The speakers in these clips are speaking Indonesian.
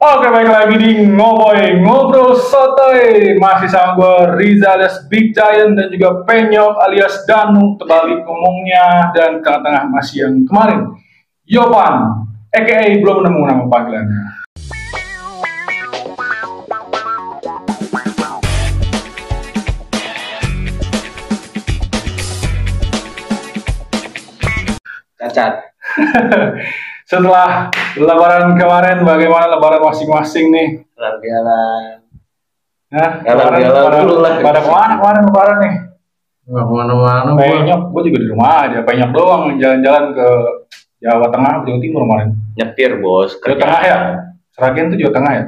Oke, baik lagi di Ngoboy Ngobrol Sotoy. Masih sama gue Riza alias Big Giant dan juga Penyok alias Danu terbalik ngomongnya. Dan tengah-tengah masih yang kemarin Yopan, aka belum nemu nama panggilannya. Cacat. Setelah lebaran kemarin, bagaimana lebaran masing-masing nih? Jalan-jalan. Nah, Jalan-jalan dulu lah. pada kemana kemarin lebaran nih? Nggak kemana-mana. Penyok, gue juga di rumah aja. Penyok doang jalan-jalan ke Jawa Tengah, Jawa Timur kemarin. Nyetir bos. Jawa Tengah ya? Seragen tuh Jawa Tengah ya?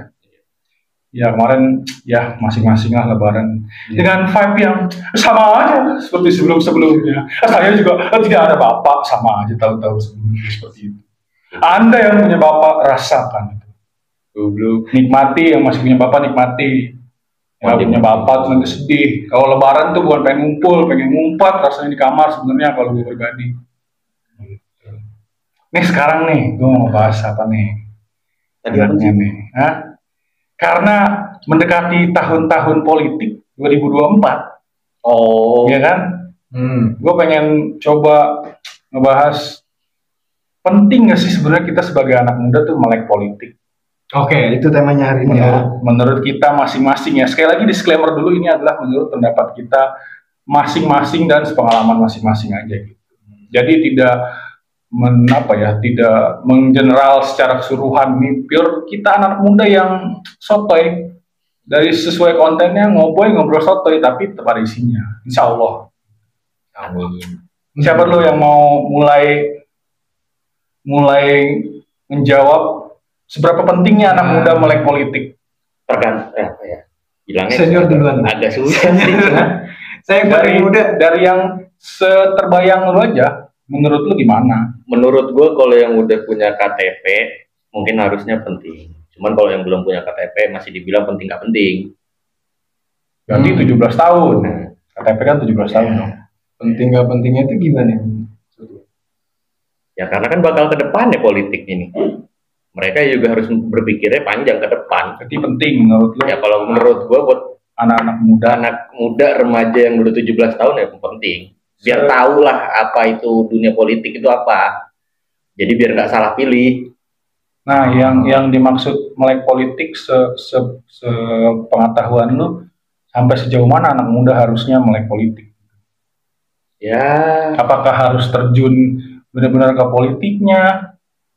Ya kemarin ya masing-masing lah lebaran dengan vibe yang sama aja seperti sebelum-sebelumnya. Saya juga tidak ada bapak, sama aja tahun-tahun sebelumnya seperti itu. Anda yang punya bapak rasakan itu. Nikmati, yang masih punya bapak nikmati. Yang punya bapak tuh nanti sedih. Kalau lebaran tuh bukan pengen ngumpul, pengen ngumpat rasanya di kamar sebenarnya kalau gue pribadi. Nih sekarang nih, gue mau bahas apa nih? Tadi apa sih? Nih, hah? Karena mendekati tahun-tahun politik 2024. Oh. Iya kan? Gue pengen coba ngebahas penting nggak sih sebenarnya kita sebagai anak muda tuh melek politik. Oke, itu temanya hari ini ya. Menurut kita masing-masing ya. Sekali lagi disclaimer dulu, ini adalah menurut pendapat kita masing-masing dan sepengalaman masing-masing aja gitu. Jadi tidak tidak menggeneral secara keseluruhan. Nih pure kita anak muda yang sotoy, dari sesuai kontennya ngobrol sotoy tapi tetap ada isinya, insya Allah. Amin. Siapa dulu yang mau mulai menjawab seberapa pentingnya anak muda melek politik? Tergantung ya. Bilangnya Senior duluan. Agak susah sih. Saya dari muda. Dari yang terbayang lu aja. Menurut lu gimana? Menurut gue kalau yang udah punya KTP mungkin harusnya penting. Cuman kalau yang belum punya KTP masih dibilang penting gak penting. Berarti 17 tahun. KTP kan 17 tahun dong. Penting gak pentingnya itu gimana? Ya karena kan bakal ke depan ya politik ini. Mereka juga harus berpikirnya panjang ke depan. Berarti penting menurut lu? Ya kalau menurut gue buat anak muda remaja yang udah 17 tahun ya penting. Biar tahu lah apa itu dunia politik itu apa. Jadi biar nggak salah pilih. Nah, yang dimaksud melek politik pengetahuan lu sampai sejauh mana anak muda harusnya melek politik? Ya. Apakah harus terjun benar-benar ke politiknya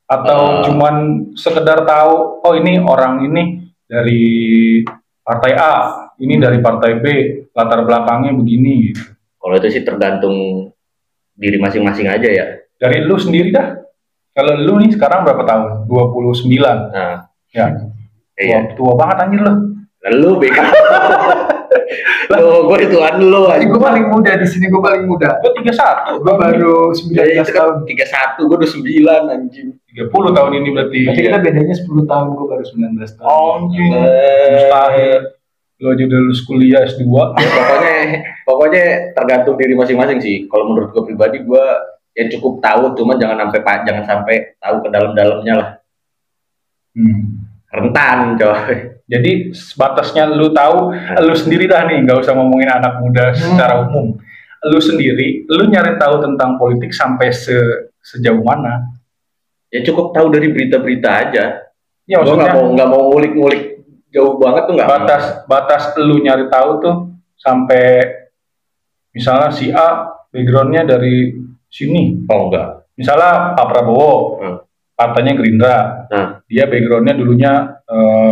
atau cuman sekedar tahu oh ini orang ini dari partai A, ini dari partai B, latar belakangnya begini gitu. Kalau itu sih tergantung diri masing-masing aja ya. Dari lu sendiri dah. Kalau lu nih sekarang berapa tahun? 29. Nah. Ya. Tua banget anjir lu. Lu bego. Gue dituan lu aja. Gue paling muda di sini, gue paling muda. Gue 31. Gue baru 19 tahun. 31, gue udah 9 anjing. 30 tahun ini berarti. Berarti kita bedanya 10 tahun, gue baru 19 tahun. Anjing. Mustahil. Lu aja udah lulus kuliah S2. Ya, pokoknya tergantung diri masing-masing sih. Kalau menurut gue pribadi, gue ya cukup tahu, cuman jangan sampai tahu ke dalam-dalamnya lah. Rentan coy. Jadi sebatasnya lu tahu, lu sendiri dah nih, nggak usah ngomongin anak muda secara umum. Lu sendiri, lu nyari tahu tentang politik sampai sejauh mana? Ya cukup tahu dari berita-berita aja. Ya maksudnya nggak mau ngulik-ngulik jauh banget tuh nggak. Batas lu nyari tahu tuh sampai misalnya si A backgroundnya dari sini. Oh enggak. Misalnya Pak Prabowo, partainya Gerindra, dia backgroundnya dulunya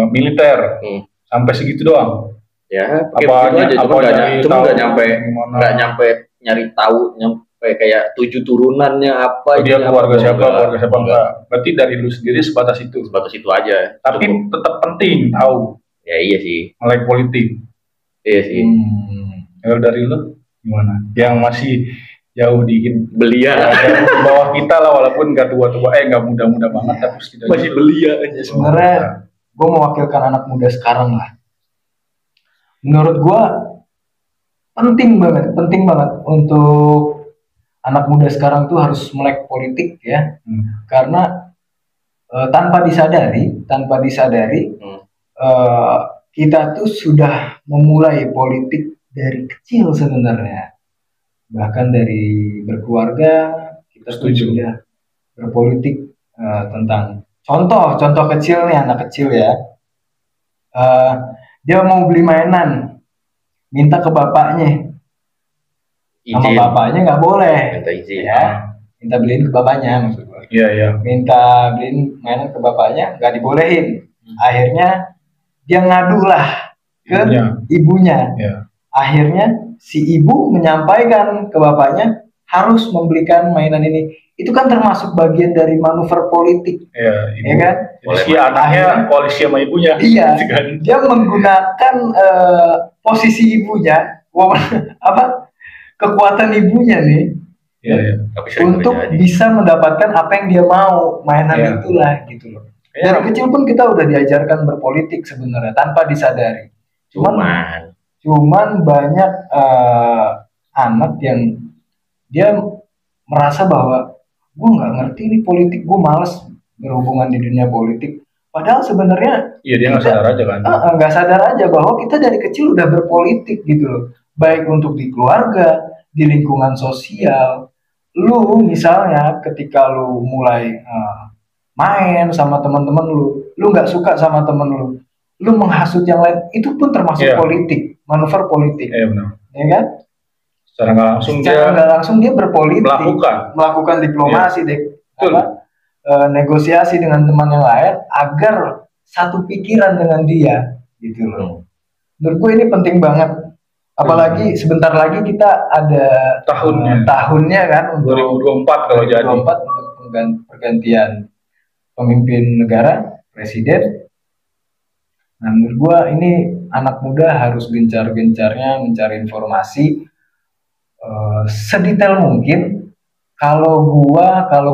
militer, sampai segitu doang. Ya, begitu aja. Cuma nggak nyampe nyari tahu, nyampe kayak 7 turunannya apa. Dia keluarga siapa enggak. Berarti dari lu sendiri sebatas itu aja. Tapi tetap penting tahu. Ya iya sih. Melek politik. Iya sih. Kalau dari lu gimana? Yang masih jauh dikit belia di bawah kita lah, walaupun nggak tua-tua, nggak muda-muda banget, tapi setidaknya masih belia aja. Sebenarnya gue mewakilkan anak muda sekarang lah. Menurut gue penting banget untuk anak muda sekarang tuh harus melek politik ya. Karena tanpa disadari Hmm. kita tuh sudah memulai politik dari kecil sebenarnya. Bahkan dari berkeluarga kita tuh Setuju. sudah berpolitik tentang contoh kecil nih, anak kecil ya. Dia mau beli mainan, minta ke bapaknya, sama Izin. bapaknya nggak boleh, Minta izin. ya. Minta beliin ke bapaknya, maksud gue. Iya. Minta beliin mainan ke bapaknya, nggak dibolehin. Akhirnya dia ngadu lah ke ibunya. Iya. Akhirnya si ibu menyampaikan ke bapaknya harus membelikan mainan ini. Itu kan termasuk bagian dari manuver politik, Iya, ibu. ya kan? Jadi si anaknya koalisi sama ibunya. Iya. Gitu kan. Dia menggunakan posisi ibunya, kekuatan ibunya nih, Iya. Tapi sering untuk terjadi. bisa mendapatkan apa yang dia mau, mainan Iya. itulah gitu loh. Kayaknya Dari kecil pun kita udah diajarkan berpolitik sebenarnya tanpa disadari. Cuman banyak anak yang dia merasa bahwa gue nggak ngerti nih politik, gue males berhubungan di dunia politik. Padahal sebenarnya iya, dia nggak sadar aja kan. nggak sadar aja bahwa kita dari kecil udah berpolitik gitu loh. Baik untuk di keluarga, di lingkungan sosial. Lu misalnya ketika lu mulai main sama teman-teman lu nggak suka sama temen lu menghasut yang lain, itu pun termasuk Iya. politik, manuver politik, Iya benar. ya kan? Secara nggak langsung Secara dia nggak langsung dia berpolitik, melakukan. diplomasi, Betul. negosiasi dengan teman yang lain agar satu pikiran dengan dia, gitu loh. Menurut gue ini penting banget. Apalagi sebentar lagi kita ada tahunnya kan untuk 2024 kalau jadi. 2024 untuk pergantian pemimpin negara, presiden. Nah, menurut gua ini anak muda harus gencar-gencarnya mencari informasi sedetail mungkin. Kalau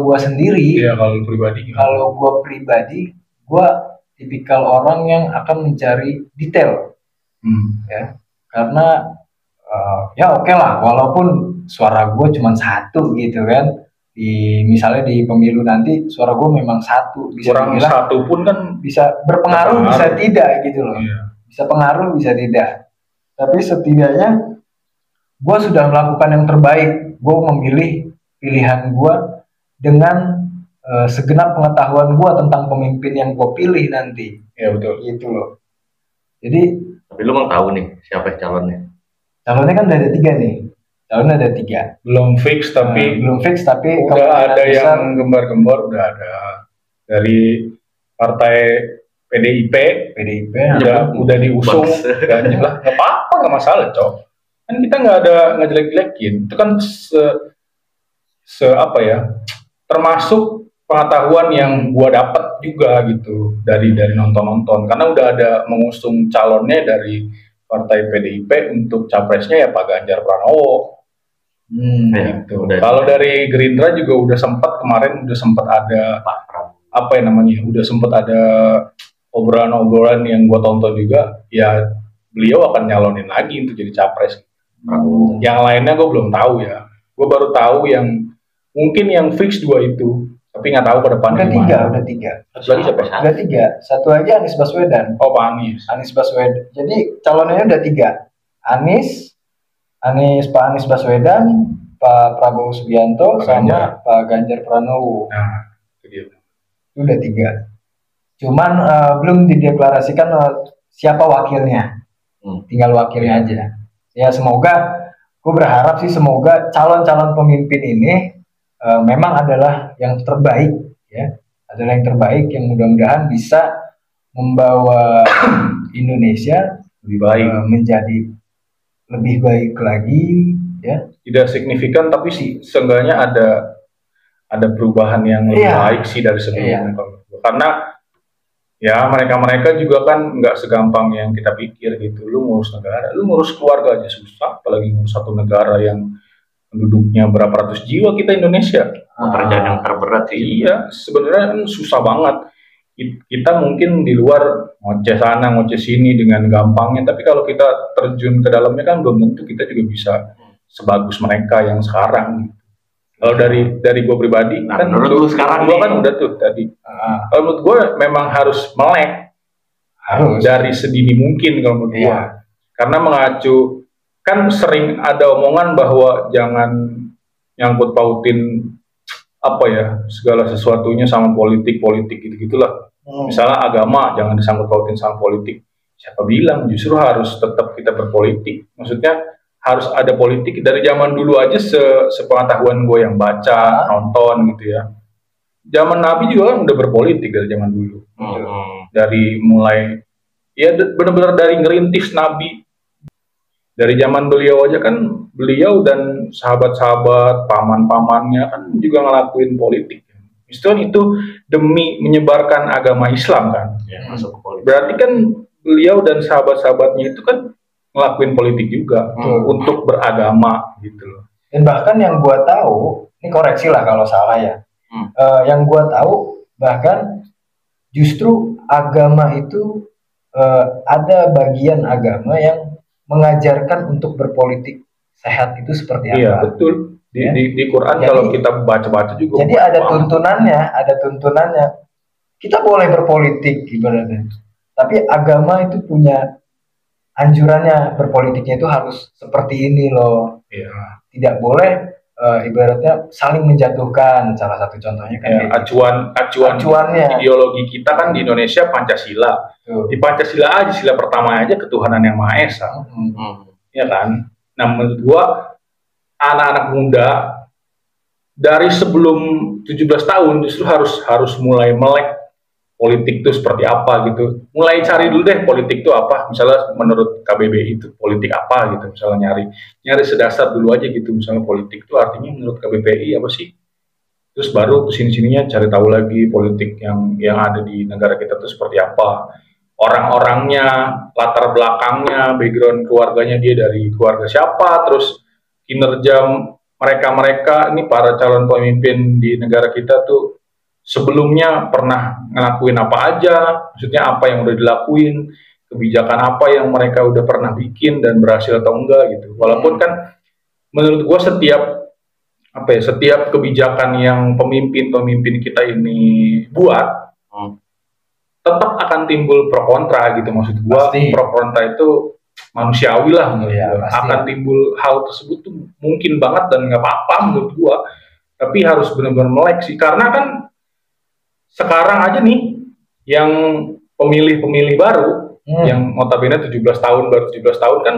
gua sendiri, Iya, kalau pribadi, gua tipikal orang yang akan mencari detail, ya. Karena ya oke lah, walaupun suara gue cuma satu gitu kan, misalnya di pemilu nanti suara gue memang satu, bisa kurang dibilang satu pun kan bisa berpengaruh, bisa tidak gitu loh. Iya. Bisa pengaruh, bisa tidak. Tapi setidaknya gue sudah melakukan yang terbaik. Gue memilih pilihan gue dengan segenap pengetahuan gue tentang pemimpin yang gue pilih nanti. Iya betul. Gitu loh. Jadi tapi lu mau tahu nih siapa calonnya? Calonnya kan udah ada 3 nih. Calonnya ada 3. Belum fix tapi udah ada yang gembar-gembor, udah ada dari partai PDIP udah diusung dan jelas nggak apa-apa, nggak masalah cok. Kan kita nggak jelek-jelekin. Itu kan termasuk pengetahuan yang gua dapat juga gitu dari nonton karena udah ada mengusung calonnya dari partai PDIP untuk capresnya ya Pak Ganjar Pranowo. Gitu. Kalau dari Gerindra juga udah sempat ada udah sempat ada obrolan-obrolan yang gua tonton juga, ya beliau akan nyalonin lagi untuk jadi capres. Yang lainnya gue belum tahu ya. Gue baru tahu yang mungkin yang fix 2 itu, tapi nggak tahu ke depannya gimana. Udah 3. Satu lagi siapa? Udah 3. Satu lagi Anies Baswedan. Oh, Pak Anies. Anies Baswedan. Jadi calonnya udah 3. Pak Anies Baswedan, Pak Prabowo Subianto, sama Pak Ganjar Pranowo. Nah, itu dia. Udah 3. Cuman belum dideklarasikan siapa wakilnya. Tinggal wakilnya aja. Ya semoga, gue berharap sih semoga calon-calon pemimpin ini memang adalah yang terbaik, ya, adalah yang terbaik yang mudah-mudahan bisa membawa Indonesia lebih baik, menjadi lebih baik lagi, ya. Tidak signifikan tapi sih seenggaknya ada perubahan yang lebih baik sih dari sebelumnya. Karena ya mereka juga kan nggak segampang yang kita pikir gitu. Lu ngurus negara, lu ngurus keluarga aja susah, apalagi ngurus satu negara yang penduduknya berapa ratus jiwa kita Indonesia. Pekerjaan yang terberat sih. Iya, sebenarnya kan susah banget. Kita mungkin di luar ngoceh sana ngoceh sini dengan gampangnya, tapi kalau kita terjun ke dalamnya kan belum tentu kita juga bisa sebagus mereka yang sekarang. Kalau dari gue pribadi, Nah, kan menurut lu sekarang gue nih? kan udah tuh tadi. Kalau menurut gue memang harus melek dari sedini mungkin kalau menurut gue. Karena mengacu, kan sering ada omongan bahwa jangan nyangkut pautin apa ya, segala sesuatunya sama politik gitu-gitulah. Misalnya agama jangan disangkut pautin sama politik. Siapa bilang, justru harus tetap kita berpolitik. Maksudnya harus ada politik dari zaman dulu aja, sepengetahuan gue yang baca, nonton gitu ya. Zaman Nabi juga kan udah berpolitik dari zaman dulu. Dari mulai ya benar-benar dari ngerintis Nabi. Dari zaman beliau aja kan, beliau dan sahabat-sahabat, paman-pamannya kan juga ngelakuin politik. Itu demi menyebarkan agama Islam kan. Masuk ke politik. Berarti kan beliau dan sahabat-sahabatnya itu kan ngelakuin politik juga untuk beragama gitu loh. Dan bahkan yang gua tahu, ini koreksi lah kalau salah ya. Yang gua tahu bahkan justru agama itu ada bagian agama yang mengajarkan untuk berpolitik sehat itu seperti apa. Iya betul. Di Quran jadi, kalau kita baca-baca juga. Jadi ada tuntunannya. Kita boleh berpolitik ibaratnya. Tapi agama itu punya anjurannya, berpolitiknya itu harus seperti ini loh. Iya. Tidak boleh ibaratnya saling menjatuhkan. Salah satu contohnya kan acuannya ideologi kita kan di Indonesia Pancasila. Di Pancasila aja, sila pertama aja ketuhanan yang Maha Esa. Ya kan? Nah, menurut gua anak-anak muda dari sebelum 17 tahun justru harus mulai melek politik itu seperti apa gitu. Mulai cari dulu deh politik itu apa. Misalnya menurut KBBI itu politik apa gitu. Misalnya nyari sedasar dulu aja gitu. Misalnya politik itu artinya menurut KBBI apa sih? Terus baru kesini-sininya cari tahu lagi politik yang ada di negara kita itu seperti apa. Orang-orangnya, latar belakangnya, background keluarganya, dia dari keluarga siapa, terus kinerja mereka ini para calon pemimpin di negara kita tuh sebelumnya pernah ngelakuin apa aja, maksudnya apa yang udah dilakuin, kebijakan apa yang mereka udah pernah bikin dan berhasil atau enggak gitu. Walaupun kan menurut gua setiap kebijakan yang pemimpin kita ini buat tetap akan timbul pro kontra gitu. Maksud gua pro kontra itu manusiawi lah menurut gua. Akan timbul hal tersebut tuh mungkin banget dan nggak apa-apa menurut gua. Tapi harus benar-benar melek sih, karena kan sekarang aja nih yang pemilih baru yang notabene 17 tahun baru 17 tahun kan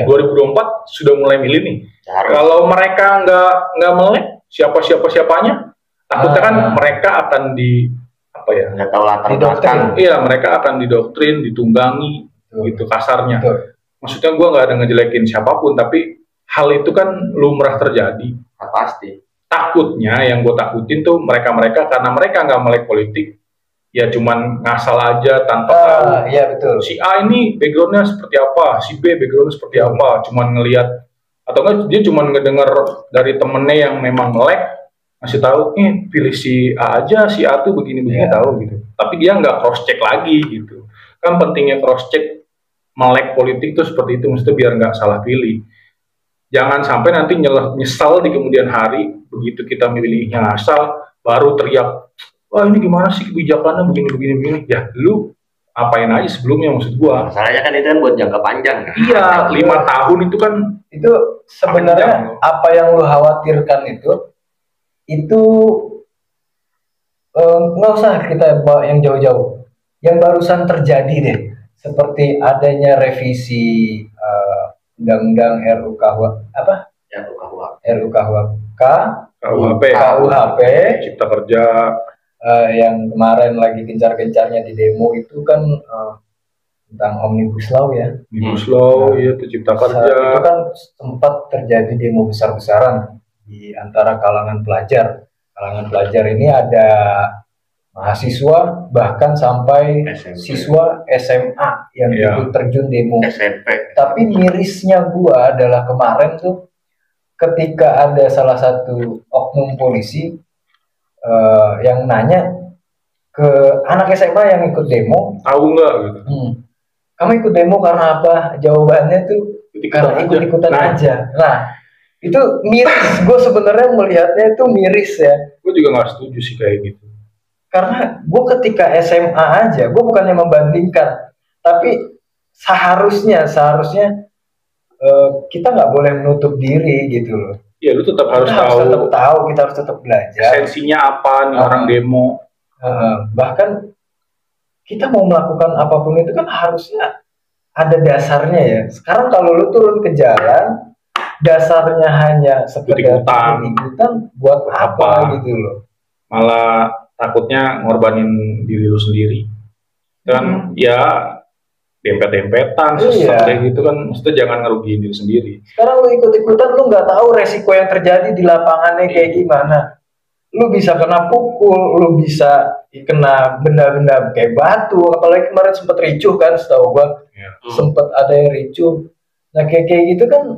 2024 sudah mulai milih nih. Kalau mereka nggak melek siapanya, takutnya kan mereka akan nggak tahu latar belakang. Iya, mereka akan didoktrin, ditunggangi gitu kasarnya. Maksudnya gue nggak ada ngejelekin siapapun, tapi hal itu kan lumrah terjadi. Pasti. Takutnya yang gue takutin tuh mereka karena mereka nggak melek politik, ya cuman ngasal aja tanpa tahu. Iya betul. Si A ini backgroundnya seperti apa, si B backgroundnya seperti apa, cuman ngelihat atau enggak dia cuman ngedengar dari temennya yang memang melek, ngasih tahu, pilih si A aja, si A tuh begini tahu gitu. Tapi dia nggak cross check lagi gitu. Kan pentingnya cross check melek politik tuh seperti itu, maksudnya biar nggak salah pilih. Jangan sampai nanti nyesal di kemudian hari, begitu kita milihnya ngasal, baru teriak, wah ini gimana sih kebijakannya begini. Ya lu apain aja sebelumnya, maksud gua. Masalahnya kan itu kan buat jangka panjang. Iya, 5 tahun itu kan. Itu sebenarnya apa yang lu khawatirkan itu nggak usah kita bawa yang jauh-jauh. Yang barusan terjadi deh, seperti adanya revisi undang-undang KUHP Cipta Kerja yang kemarin lagi gencar-gencarnya di demo itu kan tentang Omnibus Law ya. Omnibus Law itu Cipta Kerja. Itu kan sempat terjadi demo besar-besaran di antara kalangan pelajar. Kalangan pelajar ini ada mahasiswa bahkan sampai SMP. Siswa SMA yang ikut terjun demo. SMP. Tapi mirisnya gua adalah kemarin tuh ketika ada salah satu oknum polisi yang nanya ke anak SMA yang ikut demo, tahu nggak gitu? Kamu ikut demo karena apa? Jawabannya tuh karena ikut-ikutan aja. Nah, Itu miris, gue sebenarnya melihatnya itu miris ya. Gue juga nggak setuju sih kayak gitu. Karena gue ketika SMA aja, gue bukannya membandingkan, tapi seharusnya kita nggak boleh menutup diri gitu loh. Ya lu tetap harus Kita harus tahu tetap tahu, kita harus tetap belajar. esensinya apa nih orang demo. Bahkan kita mau melakukan apapun itu kan harusnya ada dasarnya ya. Sekarang kalau lu turun ke jalan, dasarnya hanya sekedar ikut-ikutan, buat apa gitu loh. Malah takutnya ngorbanin diri lu sendiri. Kan ya dempet-dempetan, sesuatu gitu kan, maksudnya jangan ngerugiin diri sendiri. Sekarang lu ikut-ikutan, lu nggak tahu resiko yang terjadi di lapangannya kayak gimana. Lu bisa kena pukul, lu bisa kena benda-benda kayak batu, apalagi kemarin sempet ricuh kan, setahu gua sempet ada yang ricuh. Nah kayak gitu kan,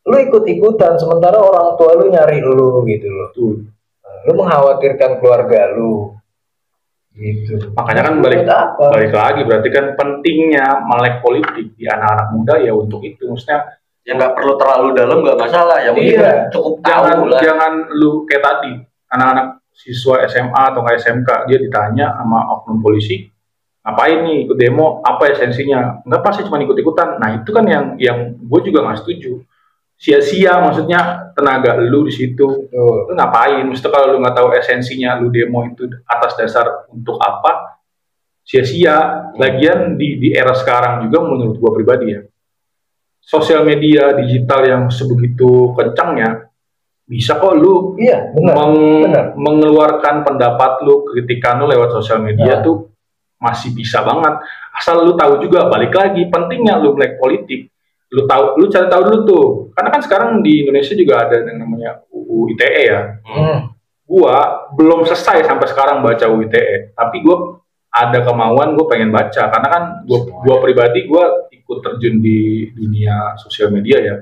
lu ikut-ikutan, sementara orang tua lu nyari lu gitu loh. Lu mengkhawatirkan keluarga lu. Gitu. Makanya kan balik lagi berarti kan pentingnya melek politik di anak-anak muda ya untuk itu, maksudnya ya nggak perlu terlalu dalam, nggak masalah ya, cukup tahu lah. Jangan lu kayak tadi anak-anak siswa SMA atau nggak SMK dia ditanya sama oknum polisi ngapain nih ikut demo, apa esensinya, nggak pasti cuma ikut-ikutan. Nah itu kan yang gue juga nggak setuju, sia-sia maksudnya tenaga lu di situ. Lu ngapain? Maksudnya kalau lu nggak tahu esensinya lu demo itu atas dasar untuk apa, sia-sia. Lagian di era sekarang juga menurut gua pribadi ya, sosial media digital yang sebegitu kencangnya bisa kok lu mengeluarkan pendapat lu, kritikan lu lewat sosial media tuh masih bisa banget, asal lu tahu juga. Balik lagi pentingnya lu melek politik. Lu cari tahu dulu tuh, karena kan sekarang di Indonesia juga ada yang namanya UU ITE ya. Gua belum selesai sampai sekarang baca UU ITE, tapi gua ada kemauan, gua pengen baca karena kan gua pribadi gua ikut terjun di dunia sosial media ya.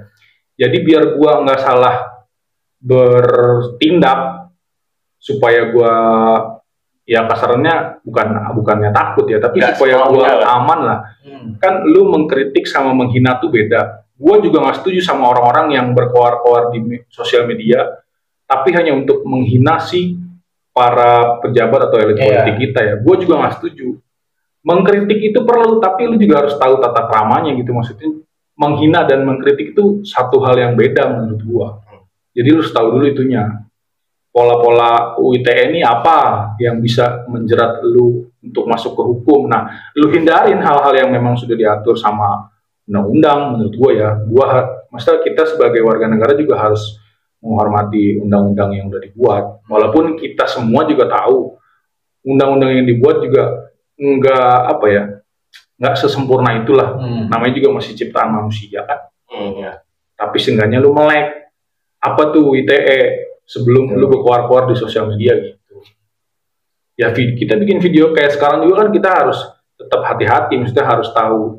Jadi biar gua nggak salah bertindak, supaya gua ya kasarnya bukannya takut ya, tapi supaya gua aman lah. Kan lu mengkritik sama menghina tuh beda. Gua juga nggak setuju sama orang-orang yang berkoar-koar di sosial media tapi hanya untuk menghina si para pejabat atau elit politik kita ya. Gua juga nggak setuju. Mengkritik itu perlu, tapi lu juga harus tahu tata kramanya gitu. Maksudnya menghina dan mengkritik itu satu hal yang beda menurut gua. Jadi lu harus tahu dulu itunya. Pola-pola UU ITE ini apa yang bisa menjerat lu untuk masuk ke hukum. Nah, lu hindarin hal-hal yang memang sudah diatur sama undang-undang menurut gue ya. Maksudnya kita sebagai warga negara juga harus menghormati undang-undang yang udah dibuat. Walaupun kita semua juga tahu undang-undang yang dibuat juga nggak sesempurna itulah. Namanya juga masih ciptaan manusia kan. Tapi seenggaknya lu melek apa tuh ITE sebelum lu berkoar-koar di sosial media gitu. Ya kita bikin video kayak sekarang juga kan kita harus tetap hati-hati, maksudnya harus tahu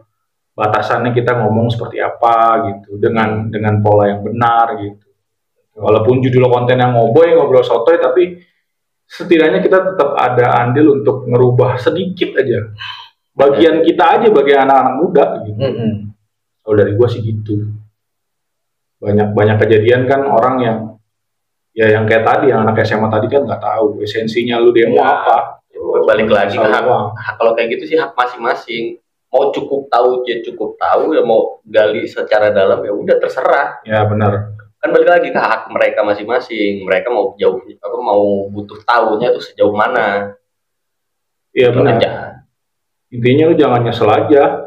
batasannya kita ngomong seperti apa gitu, dengan pola yang benar gitu. Walaupun judul konten yang ngobrol sotoy, tapi setidaknya kita tetap ada andil untuk ngerubah sedikit aja bagian kita aja, bagian anak-anak muda gitu. Kalau dari gua sih gitu. Banyak kejadian kan orang yang kayak tadi, yang anak SMA tadi kan nggak tahu esensinya lu demo apa. Balik lagi ke hak, kalau kayak gitu sih hak masing-masing. Mau cukup tahu ya, mau gali secara dalam ya udah terserah. Ya benar. Kan balik lagi ke hak mereka masing-masing. Mereka mau mau butuh tahunya tuh sejauh mana. Iya benar. Intinya lu jangan nyesel aja.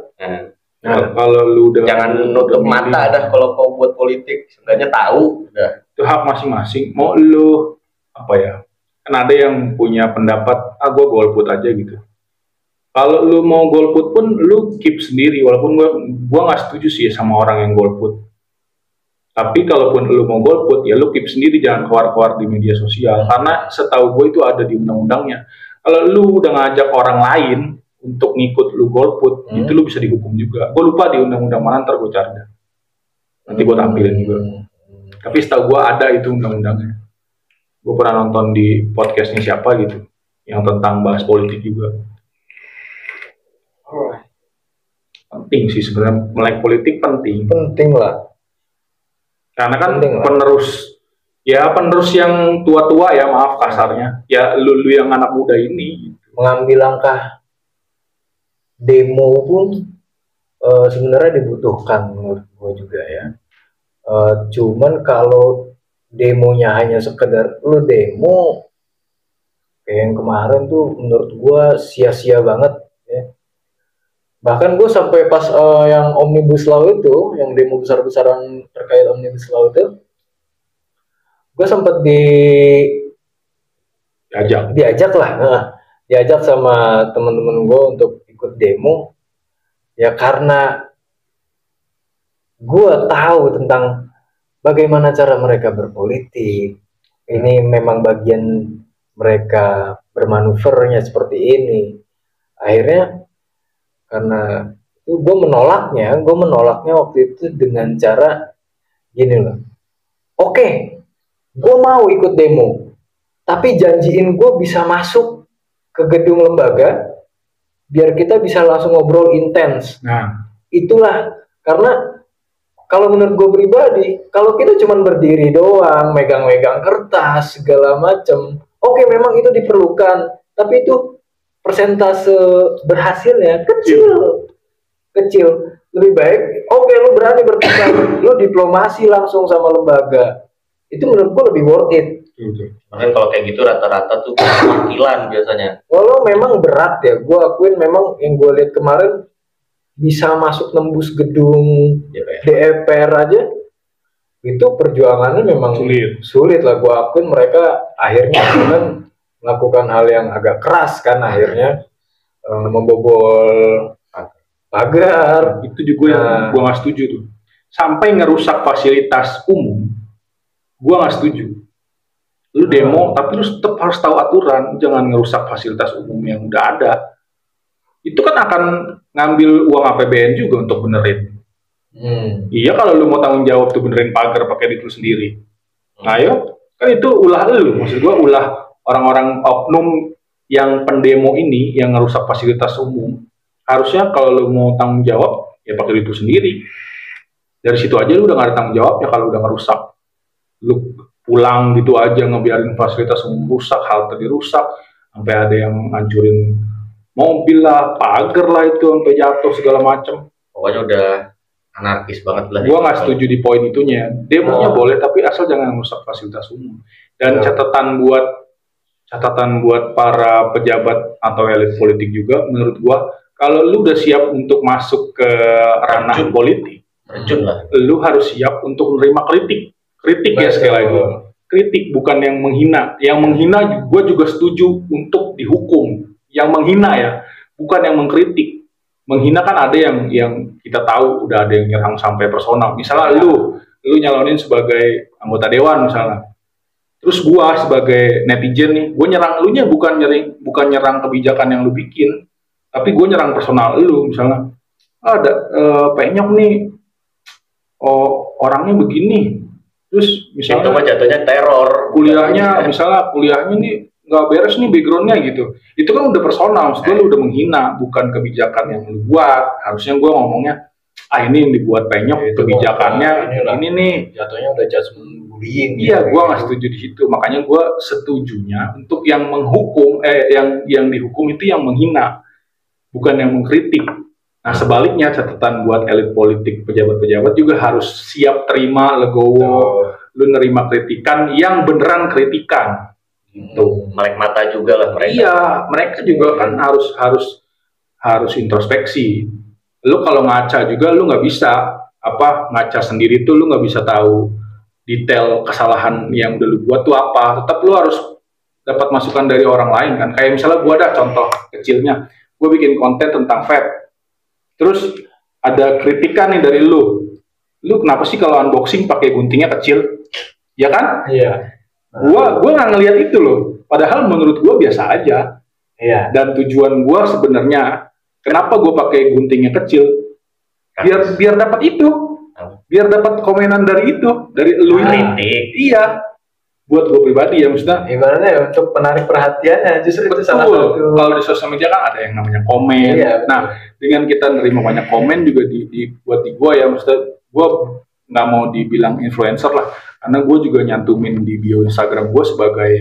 Kalau lu udah jangan nutup mata dah kalau kau buat politik, sebenarnya tahu udah. Itu hak masing-masing. Mau lu kan ada yang punya pendapat gue golput aja gitu. Kalau lu mau golput pun lu keep sendiri, walaupun gua nggak setuju sih sama orang yang golput. Tapi kalaupun lu mau golput ya lu keep sendiri, jangan keluar-keluar di media sosial, karena setahu gue itu ada di undang-undangnya. Kalau lu udah ngajak orang lain untuk ngikut lu golput, itu lu bisa dihukum juga. Gue lupa di undang-undang mana, ntar gue cari. Nanti gue tampilin juga. Tapi setahu gue ada itu undang-undangnya. Gue pernah nonton di podcastnya siapa gitu, yang tentang bahas politik juga. Penting sih sebenarnya, melek politik penting. Penting lah. Karena kan Penting lah. penerus yang tua-tua ya, maaf kasarnya. Ya lu yang anak muda ini Mengambil langkah demo pun sebenarnya dibutuhkan menurut gue juga ya. Cuman kalau demonya hanya sekedar lu demo kayak yang kemarin tuh menurut gue sia-sia banget ya. Bahkan gue sampai pas yang Omnibus Law itu, yang demo besar-besaran terkait Omnibus Law itu, gue sempat diajak lah, diajak sama teman-teman gue untuk ikut demo, ya karena gue tahu tentang bagaimana cara mereka berpolitik. Ini memang bagian mereka bermanuvernya seperti ini. Akhirnya karena itu gue menolaknya waktu itu dengan cara gini loh. Oke, gue mau ikut demo, tapi janjiin gue bisa masuk ke gedung lembaga biar kita bisa langsung ngobrol intens. Nah, itulah karena kalau menurut gue pribadi, kalau kita cuma berdiri doang, megang-megang kertas segala macem, oke memang itu diperlukan, tapi itu persentase berhasilnya kecil. Lebih baik, oke lu berani bertemu, lu diplomasi langsung sama lembaga, itu menurut gue lebih worth it. Makanya kalau kayak gitu rata-rata tuh perwakilan biasanya. Walau memang berat ya, gue akuin memang yang gue lihat kemarin bisa masuk nembus gedung DPR aja, itu perjuangannya memang sulit lah. Gue akuin mereka akhirnya kan melakukan hal yang agak keras kan, akhirnya membobol pagar. Itu juga yang gue nggak setuju tuh, sampai ngerusak fasilitas umum. Gue nggak setuju. Lu demo tapi lu tetap harus tahu aturan, jangan ngerusak fasilitas umum yang udah ada. Itu kan akan ngambil uang APBN juga untuk benerin. Iya, kalau lu mau tanggung jawab tuh benerin pagar pakai duit lu sendiri. Nah, ayo, kan itu ulah lu. Maksud gua ulah orang-orang oknum yang pendemo ini yang ngerusak fasilitas umum. Harusnya kalau lu mau tanggung jawab ya pakai duit lu sendiri. Dari situ aja lu udah gak ada tanggung jawab ya kalau udah ngerusak. Lu pulang gitu aja ngebiarin fasilitas umum rusak, halte dirusak, sampai ada yang ngancurin mobil lah, pagar lah itu sampai jatuh segala macam. Pokoknya udah anarkis banget lah. Gua nggak setuju di poin itunya. Demonya boleh, tapi asal jangan merusak fasilitas umum. Dan catatan buat para pejabat atau elit politik juga, menurut gua, kalau lu udah siap untuk masuk ke ranah politik, lu harus siap untuk menerima kritik ya, sekali lagi. Kritik bukan yang menghina. Yang menghina gua juga setuju untuk dihukum. Yang menghina ya, bukan yang mengkritik. Menghina kan ada yang kita tahu udah ada yang nyerang sampai personal. Misalnya lu nyalonin sebagai anggota dewan misalnya. Terus gua sebagai netizen nih, gua nyerang elunya bukan nyerang kebijakan yang lu bikin, tapi gua nyerang personal lu. Misalnya ada Penyok nih, orangnya begini. Terus misalnya itu jatuhnya teror. Kuliahnya nih nggak beres nih backgroundnya gitu. Itu kan udah personal, maksudnya lu udah menghina, bukan kebijakan yang lu buat. Harusnya gue ngomongnya, ini yang dibuat Penyok kebijakannya ini nih. Jatuhnya udah judgment bullying. Iya, gue nggak setuju di situ. Makanya gue setujunya untuk yang menghukum, yang dihukum itu yang menghina, bukan yang mengkritik. Nah sebaliknya catatan buat elit politik, pejabat-pejabat juga harus siap terima legowo, lu nerima kritikan yang beneran kritikan. Gitu. Melek mata juga lah mereka. Iya, mereka juga kan harus introspeksi. Lu kalau ngaca juga lu nggak bisa ngaca sendiri tuh lu nggak bisa tahu detail kesalahan yang udah lu buat tuh apa. Tetap lu harus dapat masukan dari orang lain kan. Kayak misalnya gua ada contoh kecilnya, gua bikin konten tentang vape. Terus ada kritikan nih dari lu kenapa sih kalau unboxing pakai guntingnya kecil? Ya kan? Iya. Gua nggak ngelihat itu loh. Padahal menurut gua biasa aja. Iya. Dan tujuan gua sebenarnya kenapa gua pakai guntingnya kecil? Biar dapat itu. Biar dapat komenan dari lu ini. Iya. Buat gua pribadi ya, maksudnya ibaratnya untuk menarik perhatiannya, justru itu salah satu. Kalau di sosial media kan ada yang namanya komen. Iya, nah, dengan kita nerima banyak komen juga buat di gua ya, maksudnya gua nggak mau dibilang influencer lah, karena gue juga nyantumin di bio Instagram gue sebagai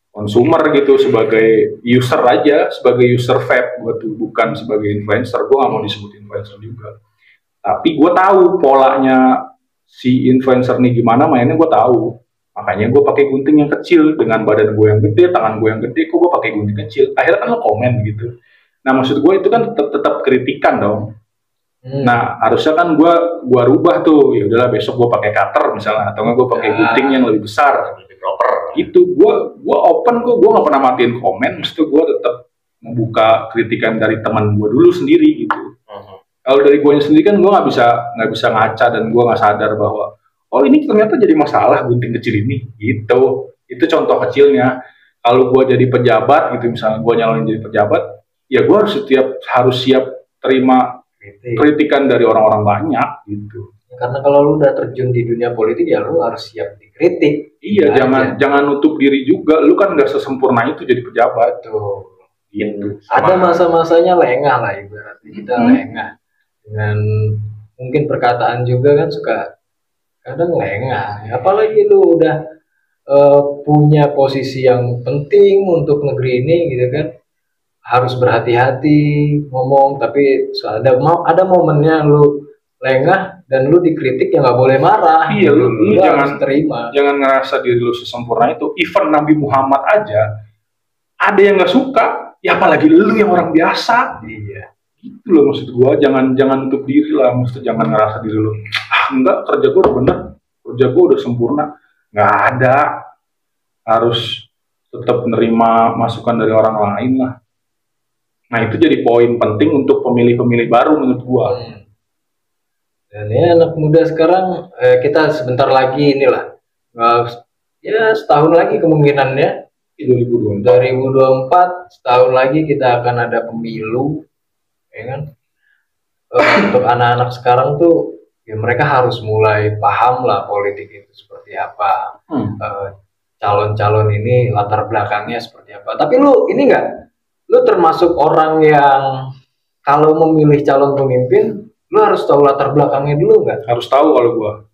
consumer gitu, sebagai user aja, sebagai user vape gue tuh, bukan sebagai influencer. Gue nggak mau disebut influencer juga, tapi gue tahu polanya si influencer nih gimana mainnya, gue tahu. Makanya gue pakai gunting yang kecil, dengan badan gue yang gede, tangan gue yang gede, kok gue pakai gunting kecil. Akhirnya kan lo komen gitu. Nah maksud gue itu kan tetap kritikan dong. Nah harusnya kan gue rubah tuh, ya udahlah besok gue pakai cutter misalnya, atau nggak gue pakai gunting yang lebih besar, lebih proper. Itu gue open kok, gue nggak pernah matiin komen. Mesti gue tetap membuka kritikan dari teman gue dulu sendiri gitu. Kalau dari gue sendiri kan gue nggak bisa ngaca, dan gue nggak sadar bahwa oh ini ternyata jadi masalah gunting kecil ini gitu. Itu contoh kecilnya. Kalau gue jadi pejabat gitu, misalnya gue nyalonin jadi pejabat, ya gue harus siap terima kritikan dari orang-orang banyak gitu. Karena kalau lu udah terjun di dunia politik ya lu harus siap dikritik. Iya, jangan nutup diri juga. Lu kan nggak sesempurna itu jadi pejabat tuh. Gitu. Ada masa-masanya lengah lah, ibaratnya kita lengah. Dengan mungkin perkataan juga kan suka kadang lengah. Apalagi lu udah punya posisi yang penting untuk negeri ini gitu kan, harus berhati-hati ngomong, tapi ada momennya lu lengah dan lu dikritik ya nggak boleh marah. Iya, lu jangan terima. Jangan ngerasa diri lu sesempurna itu. Even Nabi Muhammad aja ada yang nggak suka, ya apalagi lu yang orang biasa. Iya. Gitu loh maksud gua, jangan nutup diri lah, maksudnya jangan ngerasa diri lu enggak, kerja gua udah bener, kerja gua udah sempurna. Nggak ada, harus tetap menerima masukan dari orang lain lah. Nah itu jadi poin penting untuk pemilih-pemilih baru menurut gua. Dan ya anak muda sekarang kita sebentar lagi inilah, ya setahun lagi kemungkinannya 2024, setahun lagi kita akan ada pemilu, ya kan? Untuk anak-anak sekarang tuh ya mereka harus mulai paham lah politik itu seperti apa, calon-calon ini latar belakangnya seperti apa. Tapi lu ini enggak, lu termasuk orang yang kalau memilih calon pemimpin lu harus tahu latar belakangnya dulu nggak? Harus tahu kalau gua,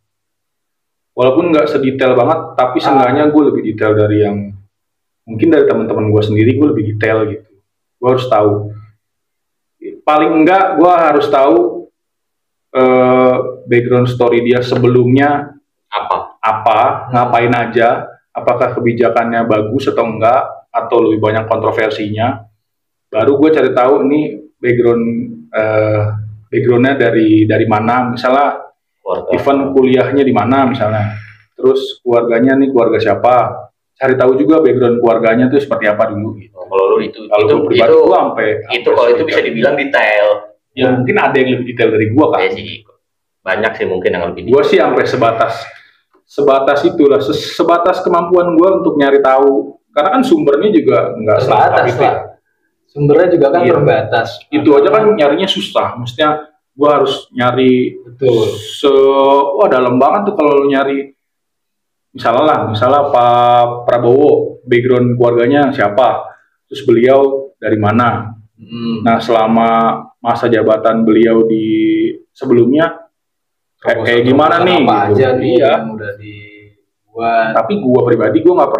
walaupun nggak sedetail banget, tapi seenggaknya gue lebih detail dari yang mungkin dari teman-teman gue sendiri. Gue lebih detail gitu. Gue harus tahu, paling enggak gue harus tahu background story dia sebelumnya apa, ngapain aja, apakah kebijakannya bagus atau enggak, atau lebih banyak kontroversinya. Baru gue cari tahu ini backgroundnya dari mana, misalnya event kuliahnya di mana misalnya, terus keluarganya nih keluarga siapa, cari tahu juga background keluarganya tuh seperti apa dulu gitu. Kalau lu itu gua kalau itu bisa dibilang detail. Ya mungkin ada yang lebih detail dari gua kan. Ya sih, banyak sih mungkin yang lebih detail. Gua sih sampai sebatas itulah, sebatas kemampuan gua untuk nyari tahu, karena kan sumbernya juga nggak terbatas lah. Sumbernya juga kan terbatas. Itu aja kan nyarinya susah. Maksudnya gue harus nyari dalam banget tuh kalau lu nyari. Misalnya Pak Prabowo, background keluarganya siapa, terus beliau dari mana. Nah selama masa jabatan beliau di sebelumnya kayak gimana nih? Apa gitu. aja nih iya. Yang udah dibuat. Tapi gue pribadi gue nggak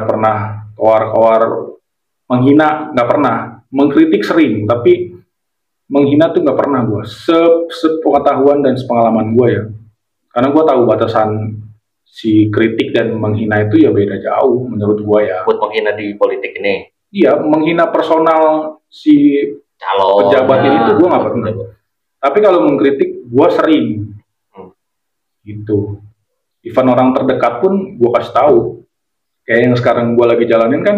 pernah kawar menghina, nggak pernah, mengkritik sering, tapi menghina tuh nggak pernah gue. Sepengetahuan dan sepengalaman gue ya, karena gue tahu batasan si kritik dan menghina itu ya beda jauh menurut gue ya. Buat menghina di politik ini? Iya, menghina personal si calon pejabat ini tuh gue nggak pernah. Tapi kalau mengkritik gue sering, gitu. Even orang terdekat pun gue kasih tahu. Kayak yang sekarang gue lagi jalanin kan.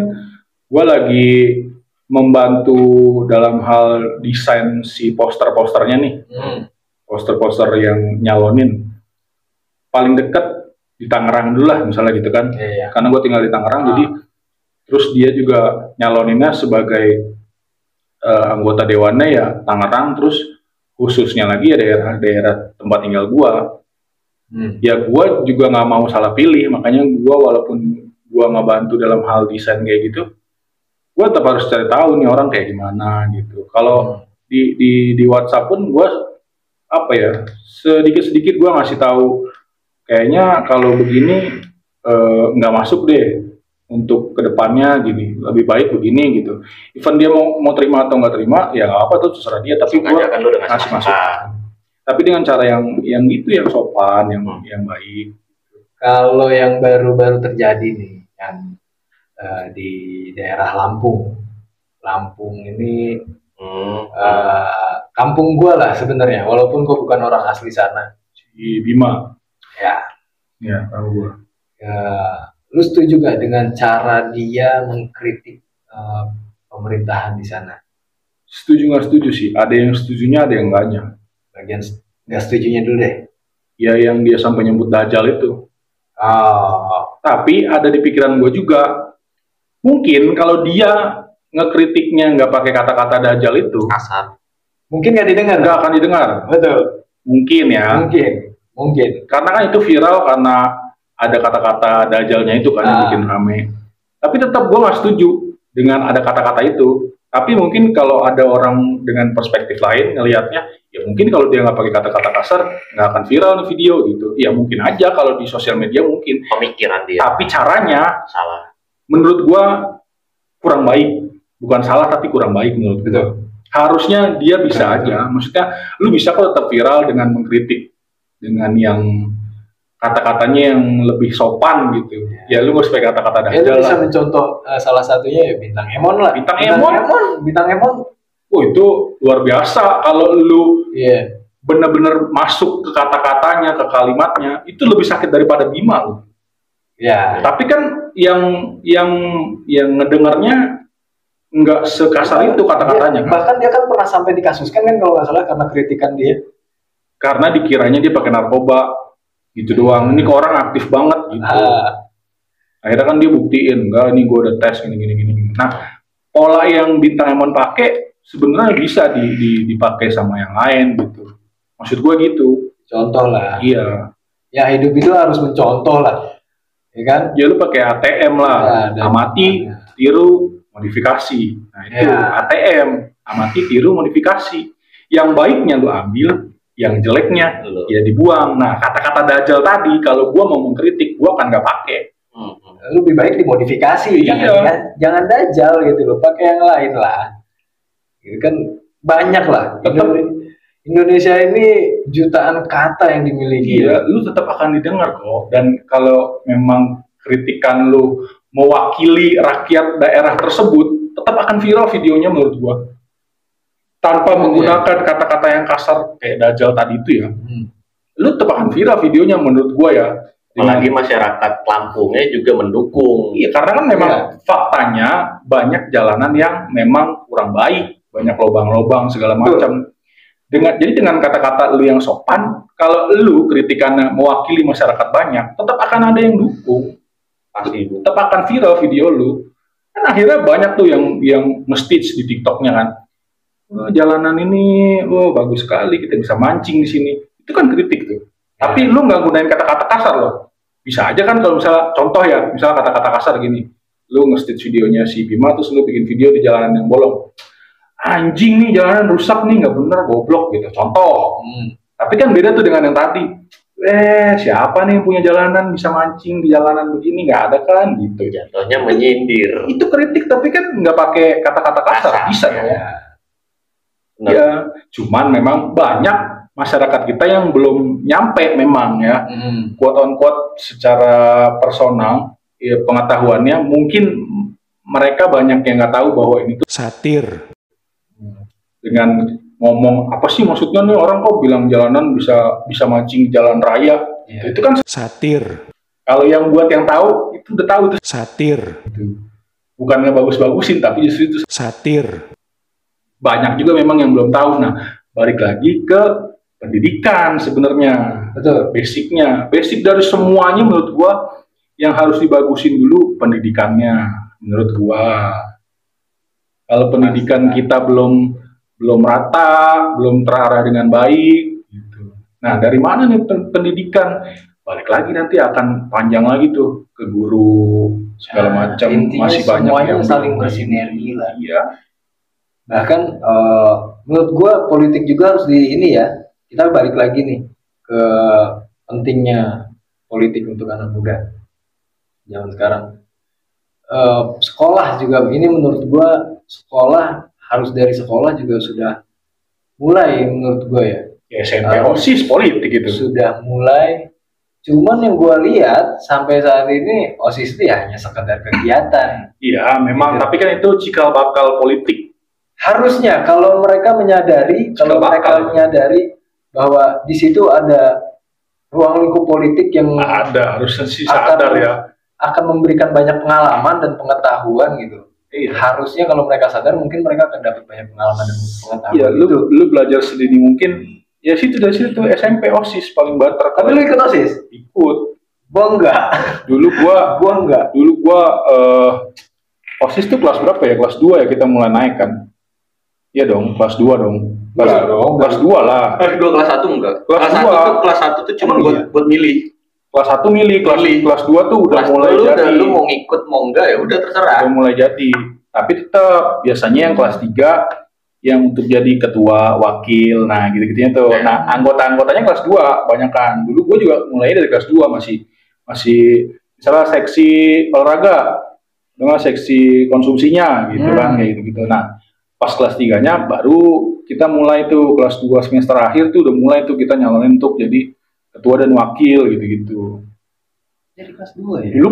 Gue lagi membantu dalam hal desain si poster-posternya nih. Poster-poster yang nyalonin. Paling dekat di Tangerang dulu lah misalnya gitu kan. Karena gue tinggal di Tangerang, jadi terus dia juga nyaloninnya sebagai anggota dewannya ya Tangerang, terus khususnya lagi ya daerah tempat tinggal gue. Ya gue juga nggak mau salah pilih, makanya gue walaupun gue ngebantu dalam hal desain kayak gitu, gue tetap harus cari tahu nih orang kayak gimana gitu. Kalau di WhatsApp pun gue apa ya, sedikit-sedikit gue ngasih tahu kayaknya kalau begini nggak masuk deh untuk kedepannya gini, lebih baik begini gitu. Even dia mau terima atau nggak terima ya nggak apa tuh terserah dia, tapi gue Makanya kan lu udah ngasih ngasih masukan. tapi dengan cara yang itu, yang sopan, yang baik. Kalau yang baru-baru terjadi nih, yang di daerah Lampung ini, kampung gua lah sebenarnya, walaupun gua bukan orang asli sana. Si Bima. Ya, tahu gua. Ya, lu setuju gak dengan cara dia mengkritik pemerintahan di sana? Setuju nggak setuju sih, ada yang setujunya, ada yang enggaknya. Bagian nggak setujunya dulu deh. Ya yang dia sampai nyebut Dajjal itu. Tapi ada di pikiran gue juga, mungkin kalau dia ngekritiknya nggak pakai kata-kata Dajjal itu Kasar. Mungkin nggak didengar. Nggak akan didengar. Betul. Mungkin ya. Mungkin. Karena kan itu viral karena ada kata-kata Dajjalnya itu kan yang bikin rame. Tapi tetap gue nggak setuju dengan ada kata-kata itu. Tapi mungkin kalau ada orang dengan perspektif lain ngelihatnya, ya mungkin kalau dia nggak pakai kata-kata kasar nggak akan viral nih video gitu. Ya mungkin aja kalau di sosial media mungkin. Pemikiran dia. Tapi caranya salah. Menurut gua kurang baik. Bukan salah tapi kurang baik menurut gua. Harusnya dia bisa aja. Maksudnya lu bisa kok tetap viral dengan mengkritik dengan yang kata-katanya yang lebih sopan gitu. Ya lu nggak pakai kata-kata Dajjal. Ya lu bisa mencontoh salah satunya ya Bintang Emon lah. Bintang Emon. Oh itu luar biasa kalau lu benar-benar masuk ke kata-katanya, ke kalimatnya, itu lebih sakit daripada Bima lu. Ya. Tapi kan yang ngedengarnya nggak sekasar itu kata-katanya. Bahkan dia kan pernah sampai dikasuskan kan kalau nggak salah karena kritikan dia. Karena dikiranya dia pakai narkoba. Gitu doang, ini kok orang aktif banget gitu. Akhirnya kan dia buktiin, enggak, ini gue udah tes gini. Nah, pola yang Bintang Emon pakai sebenarnya bisa dipakai sama yang lain gitu. Maksud gue gitu. Contoh lah. Iya. Ya hidup itu harus mencontoh lah, ya kan? Ya lu pakai ATM lah, amati, tiru, modifikasi. Nah itu ATM, amati, tiru, modifikasi. Yang baiknya lu ambil, yang jeleknya ya dibuang. Nah kata-kata Dajjal tadi kalau gue mau mengkritik gue kan nggak pakai. Lebih baik dimodifikasi, jangan Dajjal gitu loh, pakai yang lain lah. Itu kan banyak lah. Indonesia ini jutaan kata yang dimiliki. Iya, lu tetap akan didengar kok. Dan kalau memang kritikan lu mewakili rakyat daerah tersebut, tetap akan viral videonya menurut gue. Tanpa menggunakan kata-kata yang kasar kayak Dajjal tadi itu ya, lu tetap akan viral videonya menurut gua ya. Apalagi masyarakat Lampungnya juga mendukung. Iya, karena kan memang faktanya banyak jalanan yang memang kurang baik, banyak lubang-lubang segala macam. Dengan kata-kata lu yang sopan, kalau lu kritikannya mewakili masyarakat banyak, tetap akan ada yang dukung. Pasti tetap akan viral video lu. Kan akhirnya banyak tuh yang nge-stitch di TikToknya kan. Jalanan ini, bagus sekali, kita bisa mancing di sini. Itu kan kritik tuh. Tapi lu nggak gunain kata-kata kasar loh. Bisa aja kan kalau misalnya, contoh ya, misalnya kata-kata kasar gini, lu nge-stitch videonya si Bima, terus lu bikin video di jalanan yang bolong. Anjing nih, jalanan rusak nih, nggak bener, goblok gitu. Contoh. Tapi kan beda tuh dengan yang tadi. Siapa nih yang punya jalanan bisa mancing di jalanan begini? Nggak ada kan gitu. Jatuhnya menyindir. Itu kritik tapi kan nggak pakai kata-kata kasar. Bisa ya. Ya, cuman memang banyak masyarakat kita yang belum nyampe memang ya, quote on quote secara personal ya, pengetahuannya mungkin mereka banyak yang nggak tahu bahwa ini tuh satir. Dengan ngomong apa sih maksudnya nih, orang kok bilang jalanan bisa mancing di jalan raya, itu kan satir. Kalau yang buat yang tahu itu udah tahu itu satir. Bukan ngebagus-bagusin tapi justru itu satir. Banyak juga memang yang belum tahu. Nah, balik lagi ke pendidikan sebenarnya. Betul. Basic dari semuanya menurut gua yang harus dibagusin dulu pendidikannya menurut gua. Kalau pendidikan kita belum rata, belum terarah dengan baik gitu. Nah, dari mana nih pendidikan? Balik lagi nanti akan panjang lagi tuh ke guru segala macam, masih banyak yang saling bersinergi lah. Iya. Bahkan menurut gue politik juga harus kita balik lagi nih ke pentingnya politik untuk anak muda zaman sekarang. Sekolah juga ini menurut gua, sekolah harus dari sekolah juga sudah mulai menurut gua ya. Ya SMP OSIS politik gitu. Sudah mulai. Cuman yang gua lihat sampai saat ini OSIS itu ya hanya sekedar kegiatan. Iya, memang. Gitu. Tapi kan itu cikal bakal politik. Harusnya kalau mereka menyadari, bahwa di situ ada ruang lingkup politik yang harusnya sih sadar ya. Akan memberikan banyak pengalaman dan pengetahuan gitu. Iya. Harusnya kalau mereka sadar mungkin mereka akan dapat banyak pengalaman dan pengetahuan. Iya, lu belajar sedini mungkin. Ya situ dari situ SMP OSIS paling banter. Tapi lu ikut OSIS? Ikut. Gua enggak. Dulu gua enggak. Dulu gua OSIS tuh kelas berapa ya? Kelas 2 ya kita mulai naik kan. Iya dong, kelas 2 dong. Kelas 2 lah. Kelas 2 kelas 1 enggak? Kelas 1 tuh cuma buat milih. Kelas 1 milih, kelas 2 tuh udah mulai jadi. Lu mau ngikut mau enggak ya udah terserah. Udah mulai jadi. Tapi tetap biasanya yang kelas 3 yang untuk jadi ketua, wakil, nah gitu-gitunya tuh. Yeah. Nah, anggota-anggotanya kelas 2 banyak kan. Dulu gue juga mulai dari kelas 2 masih misalnya seksi olahraga, dengan seksi konsumsinya gitu kan kayak gitu-gitu. Nah, pas kelas 3-nya baru kita mulai tuh kelas 2 semester akhir tuh udah mulai tuh kita nyalonin untuk jadi ketua dan wakil gitu-gitu. Jadi kelas 2 ya? Dulu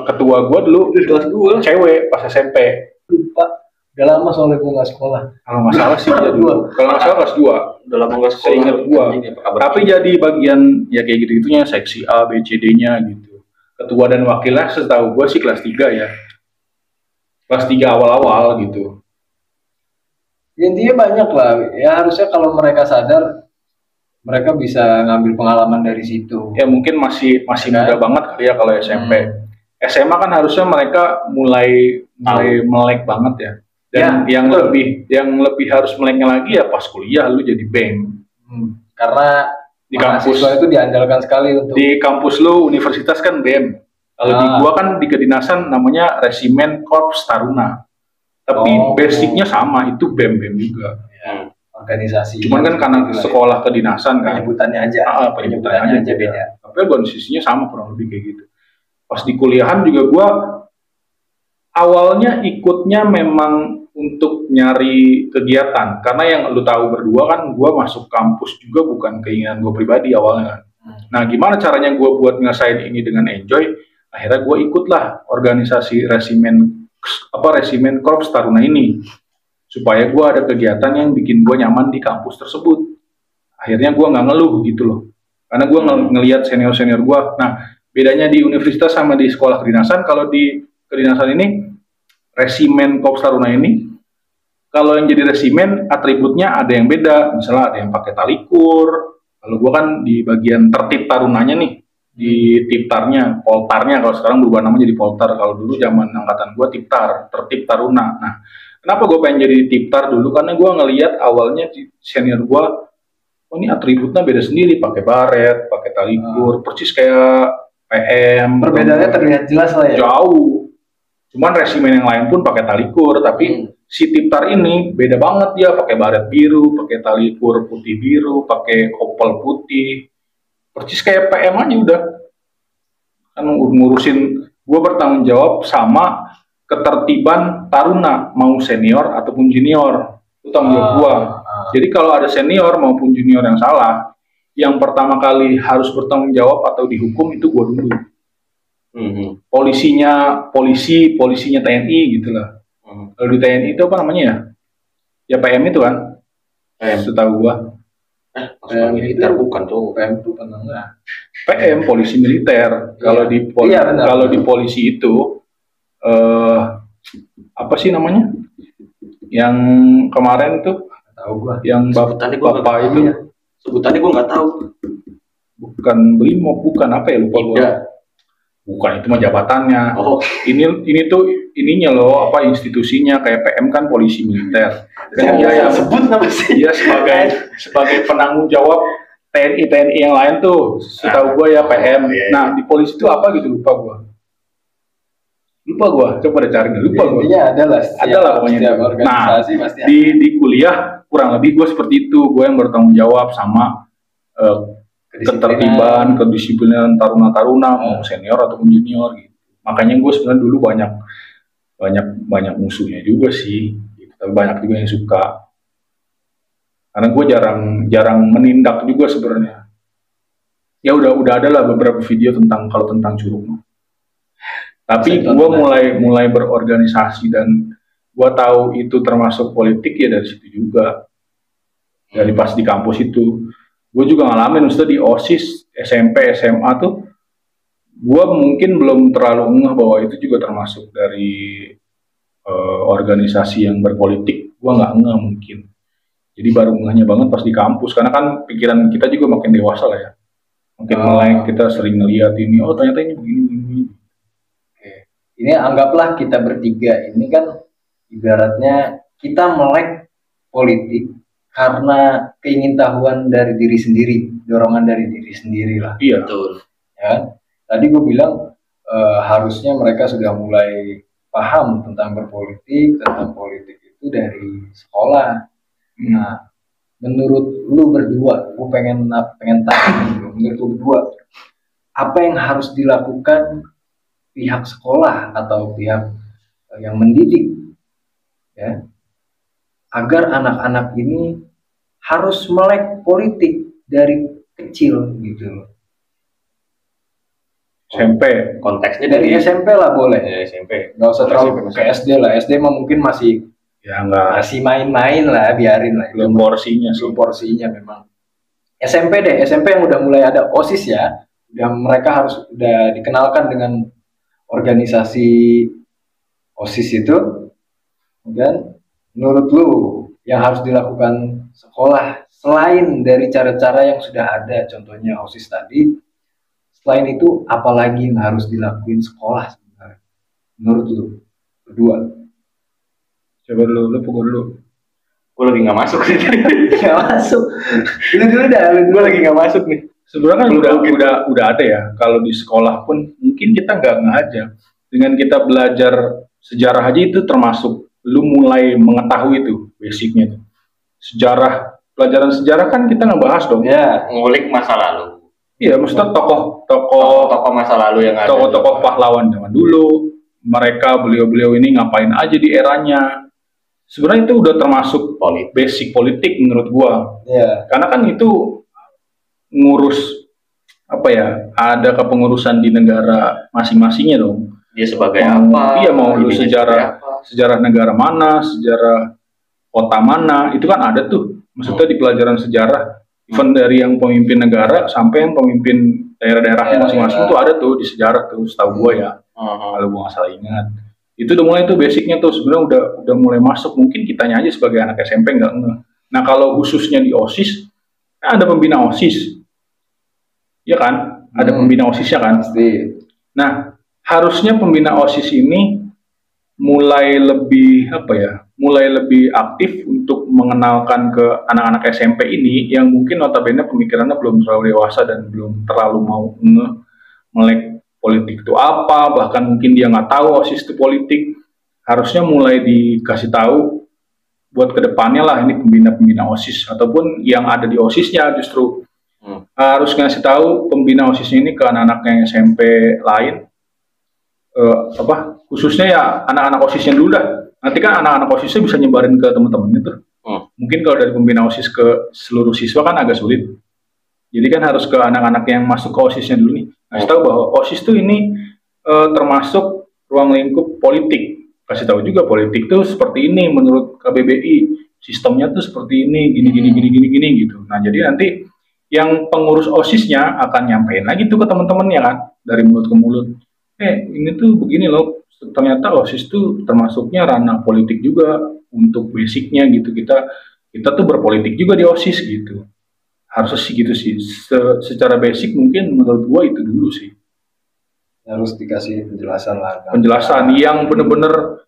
ketua gue dulu kelas 2 cewek pas SMP. Lupa. Udah lama soalnya gue nggak sekolah. Kalau nggak salah sih dia dulu. Kalau nggak salah kelas 2. Udah lama nggak sekolah. Seingat gue. Tapi jadi bagian ya kayak gitu-gitunya seksi A, B, C, D-nya gitu. Ketua dan wakilnya setahu gue sih kelas 3 ya. Kelas 3 awal-awal gitu. Intinya banyak lah. Ya harusnya kalau mereka sadar, mereka bisa ngambil pengalaman dari situ. Ya mungkin masih muda banget kali ya kalau SMP. SMA kan harusnya mereka mulai melek banget ya. Dan ya, yang lebih harus meleknya lagi ya pas kuliah lu jadi BEM. Karena di kampus itu diandalkan sekali untuk di kampus lu universitas kan BEM. Kalau di gua kan di kedinasan namanya Resimen Korps Taruna. Tapi basicnya sama, itu BEM juga. Ya, organisasi. Cuman kan karena sekolah kedinasan kan. Penyebutannya aja. Penyebutannya aja beda. Tapi organisasinya sama kurang lebih kayak gitu. Pas di kuliahan juga gua awalnya ikutnya memang untuk nyari kegiatan. Karena yang lu tahu berdua kan gua masuk kampus juga bukan keinginan gua pribadi awalnya kan. Nah, gimana caranya gua buat ngerasain ini dengan enjoy? Akhirnya gua ikutlah organisasi Resimen Korps Taruna ini supaya gue ada kegiatan yang bikin gue nyaman di kampus tersebut. Akhirnya gue nggak ngeluh gitu loh, karena gue ngelihat senior gue. Nah, bedanya di universitas sama di sekolah kedinasan, kalau di kedinasan ini Resimen Korps Taruna ini, kalau yang jadi resimen atributnya ada yang beda. Misalnya ada yang pakai talikur. Kalau gue kan di bagian tertib tarunanya nih, di tiptarnya, poltarnya, kalau sekarang berubah nama jadi poltar. Kalau dulu zaman angkatan gue tiptar, tertib taruna. Nah, kenapa gue pengen jadi tiptar dulu? Karena gue ngelihat awalnya senior gue, oh ini atributnya beda sendiri, pakai baret, pakai talikur, persis kayak PM. Perbedaannya terlihat jelas lah ya. Jauh. Cuman resimen yang lain pun pakai talikur, tapi si tiptar ini beda banget dia, pakai baret biru, pakai talikur putih biru, pakai kopel putih. Persis kayak PM aja udah. Kan ngurusin, gue bertanggung jawab sama ketertiban taruna, mau senior ataupun junior. Itu tanggung jawab gue. Jadi kalau ada senior maupun junior yang salah, yang pertama kali harus bertanggung jawab atau dihukum itu gue dulu. Polisinya TNI gitulah. Kalau di TNI itu apa namanya ya? Ya PM itu kan? PM. Setahu gue. PM militer bukan tuh. PM itu penengah. PM polisi militer. Kalau di polisi itu apa sih namanya? Yang kemarin tuh tahu gua. Yang bapak itu sebutannya gua nggak tahu. Bukan Brimob, bukan apa ya, lupa gua. Bukan, itu mah jabatannya. Ini tuh ininya loh, apa institusinya kayak PM kan polisi militer. Dan dia yang sebut nama sih. Dia sebagai penanggung jawab TNI yang lain tuh, setahu gue ya PM. Nah, di polisi itu apa gitu lupa gue. Coba deh cari. Lupa gue. Iya, ada lah pokoknya. Nah, di kuliah kurang lebih gue seperti itu. Gue yang bertanggung jawab sama eh, ketertiban, kedisiplinan taruna-taruna mau senior ataupun junior gitu. Makanya gue sebenarnya dulu banyak musuhnya juga sih, gitu. Tapi banyak juga yang suka. Karena gue jarang menindak juga sebenarnya. Ya udah ada lah beberapa video tentang curug. Tapi gue mulai berorganisasi dan gue tahu itu termasuk politik ya dari situ juga. Dari pas di kampus itu. Gue juga ngalamin maksudnya di OSIS, SMP, SMA tuh gue mungkin belum terlalu ngeh bahwa itu juga termasuk dari organisasi yang berpolitik. Gue nggak ngeh mungkin. Jadi baru ngehnya banget pas di kampus. Karena kan pikiran kita juga makin dewasa lah ya. Makin melek, kita sering ngeliat ini, oh ternyata ini begini. Oke. Ini anggaplah kita bertiga, ini kan ibaratnya kita melek politik karena keingintahuan dari diri sendiri, dorongan dari diri sendiri lah. Iya. Betul. Ya. Tadi gue bilang harusnya mereka sudah mulai paham tentang berpolitik, tentang politik itu dari sekolah. Nah, menurut lu berdua, gue pengen tanya, menurut lu berdua, apa yang harus dilakukan pihak sekolah atau pihak yang mendidik, ya, agar anak-anak ini harus melek politik dari kecil gitu loh. SMP. Konteksnya Dari SMP lah boleh. Ya, SMP. Nggak usah terlalu ke SD lah. SD mah mungkin masih masih main-main lah, biarin lah. Belum porsinya memang. SMP deh, SMP yang udah mulai ada OSIS ya. Mereka udah dikenalkan dengan organisasi OSIS itu. Dan menurut lu yang harus dilakukan sekolah selain dari cara-cara yang sudah ada, contohnya OSIS tadi, selain itu apalagi yang harus dilakuin sekolah sebenarnya menurut lu berdua? Coba lu pukul dulu. Gue lagi nggak masuk sih. Nggak masuk. Lu dulu dah. Gue lagi nggak masuk nih. Sebenarnya kan udah ada ya. Kalau di sekolah pun mungkin kita nggak ngajar. Dengan kita belajar sejarah aja itu termasuk lu mulai mengetahui itu basicnya tuh. Pelajaran sejarah kan kita ngebahas dong. Ya, ngulik masa lalu. Iya, maksudnya tokoh masa lalu yang ada. Tokoh pahlawan zaman dulu. Mereka beliau ini ngapain aja di eranya. Sebenarnya itu udah termasuk basic politik menurut gua. Yeah. Karena kan itu ngurus apa ya? Ada kepengurusan di negara masing-masingnya dong. Dia sebagai apa? Iya, mau lu sejarah negara mana, sejarah kota mana, itu kan ada tuh. Maksudnya di pelajaran sejarah, even dari yang pemimpin negara sampai yang pemimpin daerah-daerah masing-masing itu ada tuh di sejarah tuh, setahu gua ya. Kalau gua nggak salah ingat. Itu udah mulai tuh basicnya tuh sebenarnya udah mulai masuk. Mungkin kitanya aja sebagai anak SMP nggak ngeh. Nah kalau khususnya di OSIS, ada pembina OSIS, ya kan? Ada pembina OSISnya kan? Pasti. Nah harusnya pembina OSIS ini mulai lebih aktif untuk mengenalkan ke anak-anak SMP ini yang mungkin notabene pemikirannya belum terlalu dewasa dan belum terlalu mau melek politik itu apa, bahkan mungkin dia nggak tahu OSIS itu politik. Harusnya mulai dikasih tahu buat kedepannya lah, ini pembina OSIS ataupun yang ada di OSISnya justru harus ngasih tahu pembina OSISnya ini ke anak-anak yang SMP lain, khususnya ya anak-anak OSISnya dulu dah. Nanti kan anak-anak OSISnya bisa nyebarin ke teman-temannya tuh. Mungkin kalau dari pembina OSIS ke seluruh siswa kan agak sulit. Jadi kan harus ke anak-anak yang masuk ke OSISnya dulu nih. Kasih tahu bahwa OSIS tuh ini termasuk ruang lingkup politik. Kasih tahu juga politik tuh seperti ini menurut KBBI, sistemnya tuh seperti ini, gini gitu. Nah jadi nanti yang pengurus OSISnya akan nyampein lagi tuh ke teman-temannya kan, dari mulut ke mulut. Ini tuh begini loh, ternyata OSIS tuh termasuknya ranah politik juga untuk basicnya gitu. Kita tuh berpolitik juga di OSIS gitu. Harusnya sih gitu sih. Secara basic mungkin menurut gua itu dulu sih. Harus dikasih penjelasan lah. Penjelasan yang bener-bener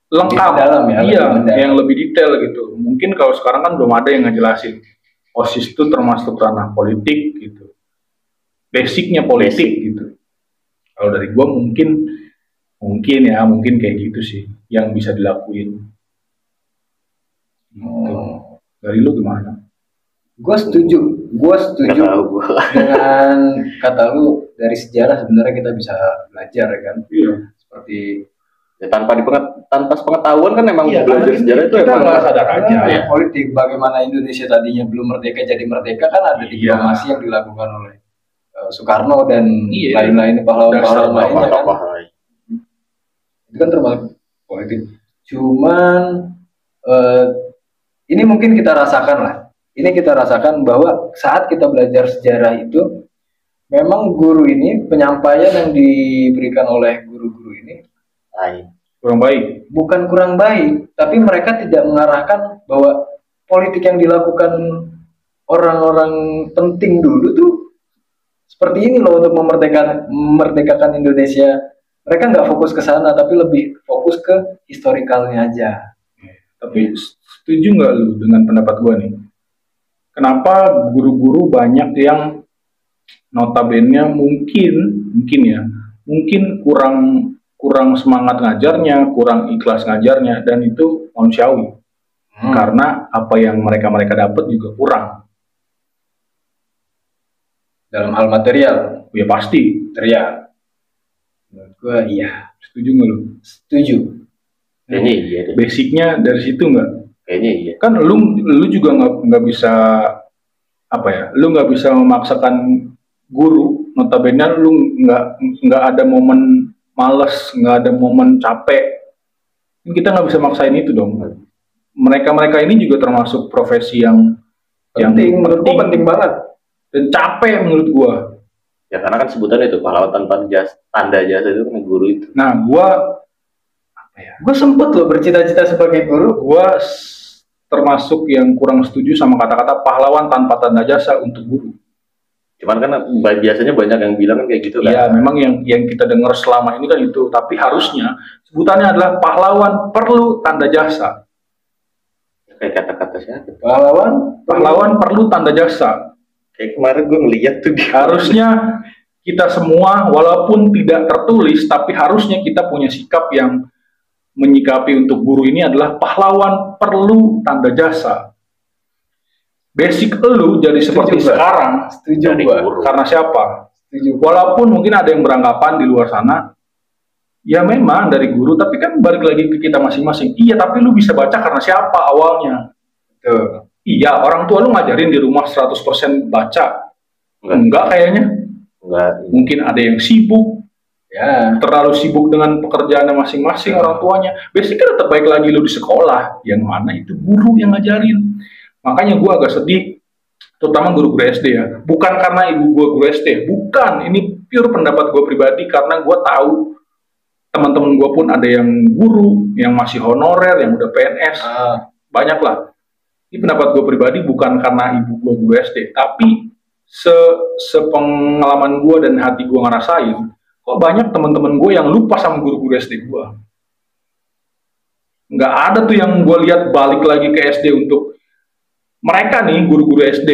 lengkap. Dalam ya. Iya, yang lebih detail gitu. Mungkin kalau sekarang kan belum ada yang ngejelasin. OSIS itu termasuk ranah politik gitu. Basicnya politik gitu. Kalau dari gua mungkin kayak gitu sih yang bisa dilakuin. Dari lu gimana? Gue setuju Nggak tahu gua. dengan kata lu. Dari sejarah sebenarnya kita bisa belajar ya kan. Iya. Seperti Ya, tanpa pengetahuan kan emang iya, belajar sejarah itu kita emang nggak sadar aja. Iya. politik bagaimana Indonesia tadinya belum merdeka jadi merdeka kan ada Iya. diplomasi yang dilakukan oleh Soekarno dan Iya. lain-lain pahlawan-pahlawan Dasar lainnya kan. Tokoh lain. Itu kan termasuk politik. Cuman ini mungkin kita rasakan lah. Ini kita rasakan bahwa saat kita belajar sejarah itu memang guru ini penyampaian yang diberikan oleh guru-guru ini Lain. Kurang baik. bukan kurang baik, tapi mereka tidak mengarahkan bahwa politik yang dilakukan orang-orang penting dulu tuh seperti ini loh untuk memerdekakan Indonesia. Mereka nggak fokus ke sana, tapi lebih fokus ke historikalnya aja. Tapi setuju nggak lu dengan pendapat gua nih? Kenapa guru-guru banyak yang notabene mungkin kurang semangat ngajarnya, kurang ikhlas ngajarnya, dan itu manusiawi. Karena apa yang mereka dapat juga kurang. Dalam hal material, Ya pasti. material. Menurut gue iya, Setuju nggak lu? setuju. Kayaknya iya deh. Basicnya dari situ nggak? Kayaknya iya. Kan lu juga nggak bisa apa ya? Lu nggak bisa memaksakan guru. Notabene lu nggak ada momen males, nggak ada momen capek. Kita nggak bisa maksain itu dong. Mereka ini juga termasuk profesi yang Menurut gue penting banget. dan capek menurut gua. Ya karena kan sebutannya itu pahlawan tanpa tanda jasa itu kan guru itu. Nah, Gue sempet loh bercita-cita sebagai guru. termasuk yang kurang setuju sama kata-kata pahlawan tanpa tanda jasa untuk guru. Cuman kan biasanya banyak yang bilang kan kayak gitu kan. Iya, memang yang kita dengar selama ini kan itu. Tapi harusnya sebutannya adalah pahlawan perlu tanda jasa. Kayak kata-kata siapa? Pahlawan perlu tanda jasa. Kayak kemarin gue ngeliat tuh di Harusnya kita semua walaupun tidak tertulis, tapi harusnya kita punya sikap yang menyikapi untuk guru ini adalah pahlawan perlu tanda jasa. Basic lu jadi seperti Setuju, sekarang Setuju Dari gue. guru. karena siapa? Setuju. Walaupun mungkin ada yang beranggapan di luar sana, ya memang dari guru, tapi kan balik lagi ke kita masing-masing. Iya, tapi lu bisa baca karena siapa awalnya? Tuh. Iya, orang tua lu ngajarin di rumah 100% baca. Enggak kayaknya. Enggak. Mungkin ada yang sibuk, Ya. terlalu sibuk dengan pekerjaannya masing-masing orang tuanya. Biasanya tetap baik lagi lu di sekolah, yang mana itu guru yang ngajarin. Makanya gue agak sedih, terutama guru-guru SD ya. Bukan karena ibu gue guru SD, bukan. Ini pure pendapat gue pribadi karena gue tahu teman-teman gue pun ada yang guru, yang masih honorer, yang udah PNS, banyak lah. Ini pendapat gue pribadi bukan karena ibu gue guru SD, tapi sepengalaman gue dan hati gue ngerasain, kok banyak teman-teman gue yang lupa sama guru-guru SD gue. Nggak ada tuh yang gue lihat balik lagi ke SD untuk mereka nih guru-guru SD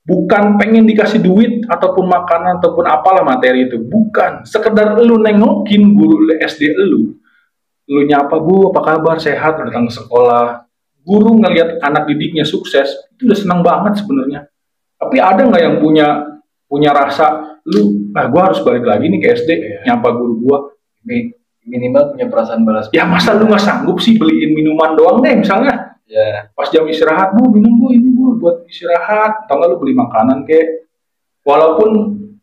bukan pengen dikasih duit ataupun makanan ataupun apalah materi itu, bukan. Sekedar lu nengokin guru SD lu nyapa, bu apa kabar, sehat, datang ke sekolah. Guru ngelihat anak didiknya sukses itu udah senang banget sebenarnya. Tapi ada nggak yang punya rasa gue harus balik lagi nih ke SD nyapa guru gue, Minimal punya perasaan balas. ya masa lu nggak sanggup sih beliin minuman doang deh misalnya. Ya. Pas jam istirahat, bu minum bu ini bu buat istirahat, atau nggak lu beli makanan kek. Walaupun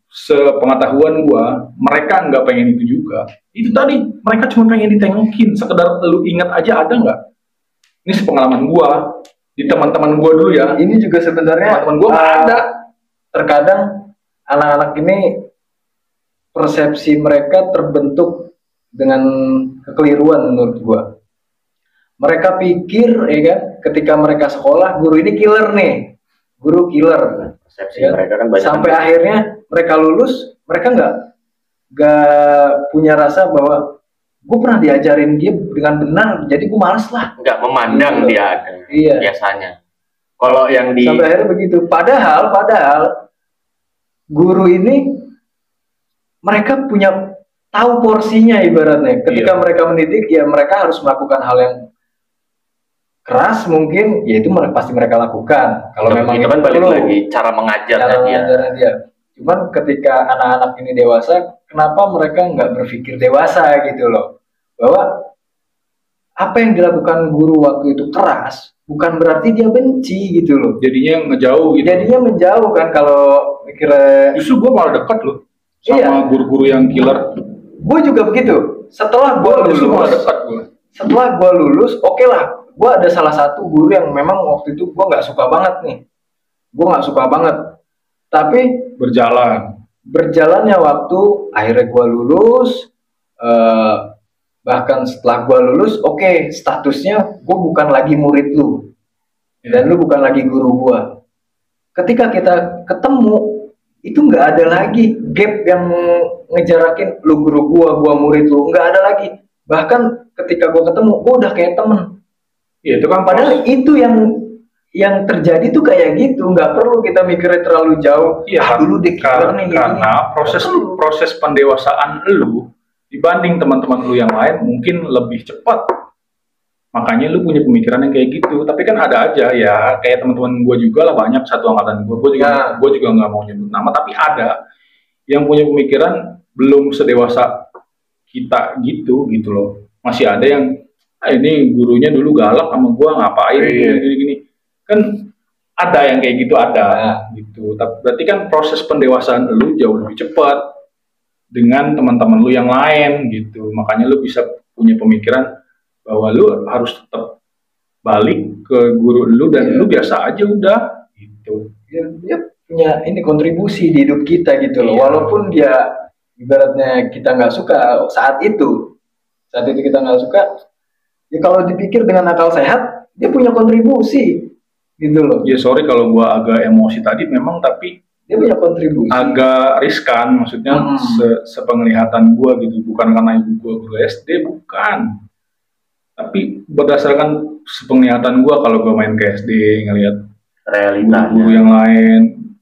sepengetahuan gua, mereka nggak pengen itu juga. Itu tadi mereka cuma pengen ditengokin, sekedar lu ingat aja ada nggak? Ini sepengalaman gua di teman-teman gua dulu ya. Ini juga sebenarnya Teman-teman gua nggak ada. Terkadang anak-anak ini persepsi mereka terbentuk dengan kekeliruan menurut gua. Mereka pikir ya kan, ketika mereka sekolah guru ini killer nih, guru killer. Persepsi Ya, mereka kan banyak. sampai akhirnya mereka lulus, mereka nggak punya rasa bahwa gue pernah diajarin dia dengan benar, jadi gue males lah. nggak memandang Gitu. dia ada. Iya. Biasanya. Kalau yang di Sampai akhirnya begitu. Padahal guru ini mereka punya tahu porsinya ibaratnya. Ketika Iya. mereka mendidik, ya mereka harus melakukan hal yang keras mungkin, ya itu pasti mereka lakukan. Kalau memang itu kan balik perlu. lagi cara mengajarnya Cara dia. mengajarnya dia. Cuman ketika anak-anak ini dewasa, kenapa mereka nggak berpikir dewasa gitu loh? Bahwa apa yang dilakukan guru waktu itu keras, bukan berarti dia benci gitu loh. Jadinya ngejauh gitu. Jadinya menjauh kan kalau mikirnya. Justru gue malah dekat loh sama Iya. guru-guru yang killer. Gue juga begitu. Setelah gue Justru malah lulus, dekat gue. setelah gue lulus, oke lah. Gue ada salah satu guru yang memang waktu itu gue nggak suka banget nih. Gue nggak suka banget. Tapi berjalannya waktu, akhirnya gue lulus. Bahkan setelah gue lulus, oke, statusnya gue bukan lagi murid lu. Dan lu bukan lagi guru gue. Ketika kita ketemu, itu nggak ada lagi gap yang ngejarakin lu guru gua murid lu, nggak ada lagi. Bahkan ketika gua ketemu, gua udah kayak temen. Ya, itu kan Padahal itu yang terjadi tuh kayak gitu, nggak perlu kita mikirnya terlalu jauh. Iya, Dulu deh karena proses pendewasaan lu dibanding teman-teman lu yang lain mungkin lebih cepat. Makanya lu punya pemikiran yang kayak gitu. Tapi kan ada aja ya, kayak teman-teman gue juga lah, banyak satu angkatan gue. Gue juga nggak mau nyebut nama, tapi ada yang punya pemikiran belum sedewasa kita gitu loh. Masih ada yang ini gurunya dulu galak sama gue, ngapain gini. Kan ada yang kayak gitu, ada gitu. Tapi berarti kan proses pendewasaan lu jauh lebih cepat dengan teman-teman lu yang lain gitu. Makanya lu bisa punya pemikiran bahwa lu harus tetap balik ke guru lu dan lu biasa aja udah gitu. Dia punya ini kontribusi di hidup kita gitu loh. Walaupun dia ibaratnya kita nggak suka saat itu kita nggak suka, ya kalau dipikir dengan akal sehat, dia punya kontribusi gitu loh. Ya sorry kalau gua agak emosi tadi memang, tapi dia punya kontribusi. Agak riskan, maksudnya sepenglihatan gua gitu, bukan karena ibu gua guru SD, bukan. Tapi berdasarkan sepenglihatan gue, kalau gue main ke SD ngelihat guru yang lain,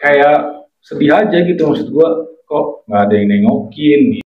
kayak sedih aja gitu. Maksud gue, kok nggak ada yang nengokin.